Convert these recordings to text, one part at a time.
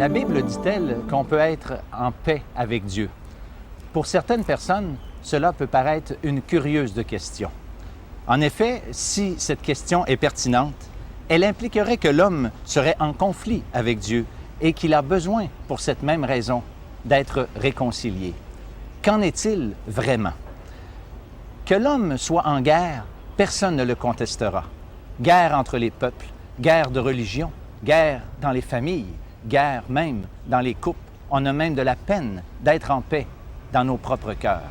La Bible dit-elle qu'on peut être en paix avec Dieu? Pour certaines personnes, cela peut paraître une curieuse de question. En effet, si cette question est pertinente, elle impliquerait que l'homme serait en conflit avec Dieu et qu'il a besoin, pour cette même raison, d'être réconcilié. Qu'en est-il vraiment? Que l'homme soit en guerre, personne ne le contestera. Guerre entre les peuples, guerre de religion, guerre dans les familles, guerre même dans les couples. On a même de la peine d'être en paix dans nos propres cœurs.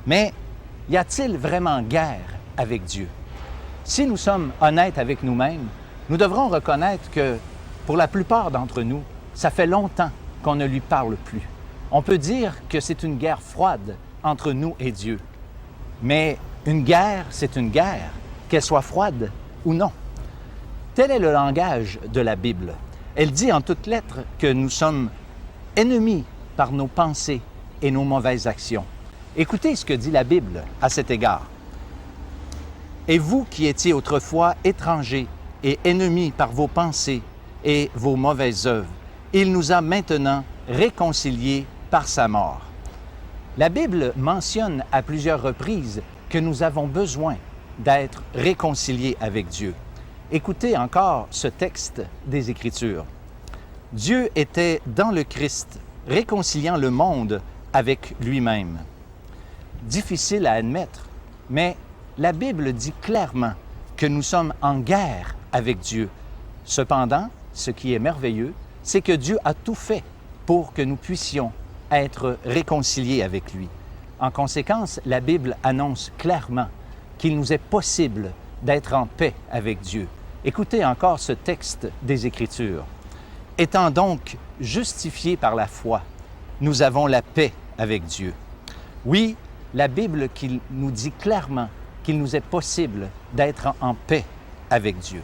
Mais y a-t-il vraiment guerre avec Dieu? Si nous sommes honnêtes avec nous-mêmes, nous devrons reconnaître que, pour la plupart d'entre nous, ça fait longtemps qu'on ne lui parle plus. On peut dire que c'est une guerre froide entre nous et Dieu. Mais une guerre, c'est une guerre, qu'elle soit froide ou non. Tel est le langage de la Bible. Elle dit en toutes lettres que nous sommes ennemis par nos pensées et nos mauvaises actions. Écoutez ce que dit la Bible à cet égard. « Et vous qui étiez autrefois étrangers et ennemis par vos pensées et vos mauvaises œuvres, il nous a maintenant réconciliés par sa mort. » La Bible mentionne à plusieurs reprises que nous avons besoin d'être réconciliés avec Dieu. Écoutez encore ce texte des Écritures. « Dieu était dans le Christ, réconciliant le monde avec lui-même. » Difficile à admettre, mais la Bible dit clairement que nous sommes en guerre avec Dieu. Cependant, ce qui est merveilleux, c'est que Dieu a tout fait pour que nous puissions être réconciliés avec lui. En conséquence, la Bible annonce clairement qu'il nous est possible d'être en paix avec Dieu. Écoutez encore ce texte des Écritures. « Étant donc justifiés par la foi, nous avons la paix avec Dieu. » Oui, la Bible qui nous dit clairement qu'il nous est possible d'être en paix avec Dieu.